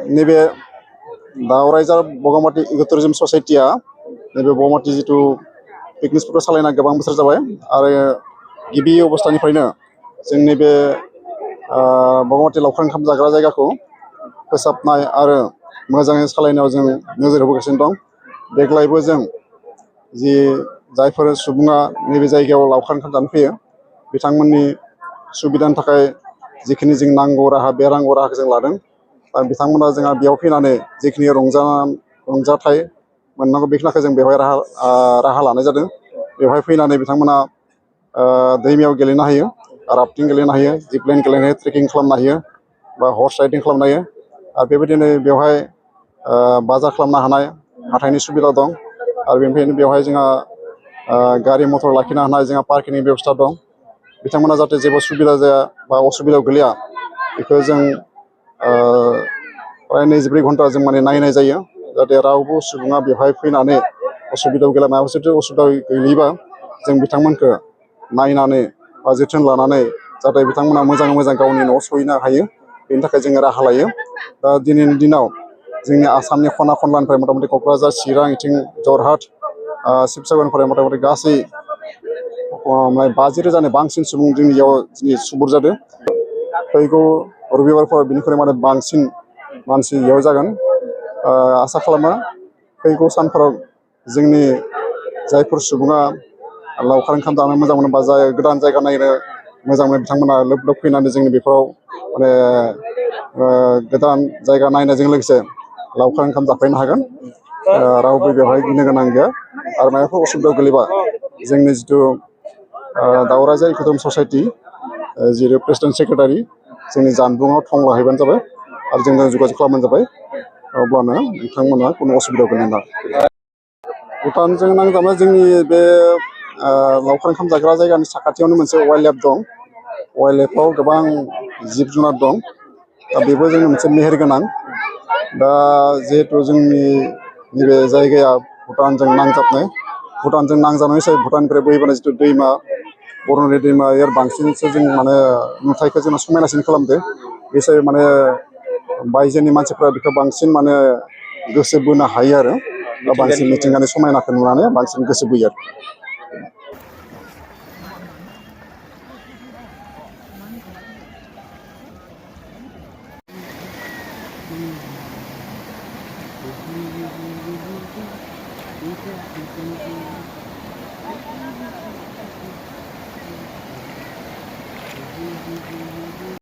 नैबे दावराइजार बगामाटी इकोटुरिज्म ससाइटिया नैबे बगामाटी जिथु पिकनिक स्पटखौ सालायना गोबां बोसोर जाबाय आरो गिबि अबस्थानिफ्रायनो जोंनि बे बगामाटी लावखार ओंखाम जाग्रा जायगाखौ फोसाबनाय आरो मोजाङै सालायनायाव जों नोजोर होबोगासिनो दं। देग्लायबो जों जि जायफोर सुबुङा नैबे जायगायाव लावखार ओंखाम जानो फैयो बिथांमोननि सुबिदानि थाखाय जिखिनि जों नांगौ राहा बे नांगौ राहाखौ जों लादों। बिथांमोना जोंहा बेयाव फैनानै जिखिनि रंजाथाइ मोननांगौ बेखिनिखौ जों बेवहाय राहा लानाय जादों। बेवहाय फैनानै बिथांमोना दैमायाव गेलेनो हायो, राफ्टिं गेलेनो हायो, जिपलाइन गेलेनो हायो, ट्रेकिं खालामनो हायो बा हर्स राइडिं खालामनो हायो। आरो बेबायदिनो बेवहाय बाजार खालामनो हानाय हाथाइनि सुबिदा दं। आरो बेनिफ्रायनो बेवहाय जोंहा गारि मथर लाखिनो हानाय जोंहा पार्किंनि बेबस्था दं। बिथांमोना जाहाथे जेबो सुबिदा जाया बा असुबिदायाव गोलैया बेखौ जों प्राय 24 घन्टा जों माने नायनाय जायो जाहाथे रावबो सुबुङा बेवहाय फैनानै असुबिदायाव गैला माबा मोनसे असुबिदा गोलैयोबा जों बिथांमोनखौ नायनानै बा जोथोन लानानै जाहाथे बिथांमोना मोजाङै मोजां गावनि न'आव सहैनो हायो बेनि थाखाय जोङो राहा लायो। दा दिनैनि दिनाव जोंनि आसामनि खना खनलानिफ्राय मथा मथि क'क्राझार, चिरां, इथिं जरहाट, शिबसागरनिफ्राय मथा मथि गासै 50,000नि बांसिन सुबुं जोंनियाव दिनै थुबुर जादों। फैगौ रबिबारफोराव बिनिख्रुइ माने बांसिन मानसि बेयाव जागोन। आसा खालामो फैगौ सानफोराव जोंनि जायफोर सुबुङा लावखार ओंखाम जानो मोजां मोनो बा जाय गोदान जायगा नायनो मोजां मोनो बिथांमोना लोब लोब फैनानै जोंनि बेफोराव माने गोदान जायगा नायनायजों लोगोसे लावखार ओंखाम जाफैनो हागोन। रावबो बेवहाय गिनो गोनां गैया। आरो माबाफोर असुबिदायाव गोलैबा जोंनि जिथु दावराइजार इकोटुरिज्म ससाइटि जिथु प्रेसिडेन्ट सेक्रेटारि जोंनि जानबुङाव थं लाहैबानो जाबाय आरो जोंजों जगाजग खालामबानो जाबाय। अब्लानो बिथांमोना खुनु असुबिदायाव गोलैनाय नङा। भुटानजों नांजाबनाय जोंनि बे लावखार ओंखाम जाग्रा जायगानि साखाथियावनो मोनसे वाइल्ड लाइफ दं। वाइल्ड लाइफआव गोबां जिब जुनार दं। दा बेबो जोंनि मोनसे मेहेरगोनां। दा जिहेथु जोंनि नैबे जायगाया भुटानजों नांजाबनाय हिसाबै भुटाननिफ्राय बोहैबोनाय जिथु दैमा बरन'नि दैमा बांसिनसो जों माने नुथायखौ जोंना समायनासिन खालामदो। बे हिसाबै माने बायजोनि मानसिफ्रा बेखौ बांसिन माने गोसो बोनो हायो आरो बांसिन मिथिंगानि समायनाखौ नुनानै बांसिन गोसो बोयो आरो।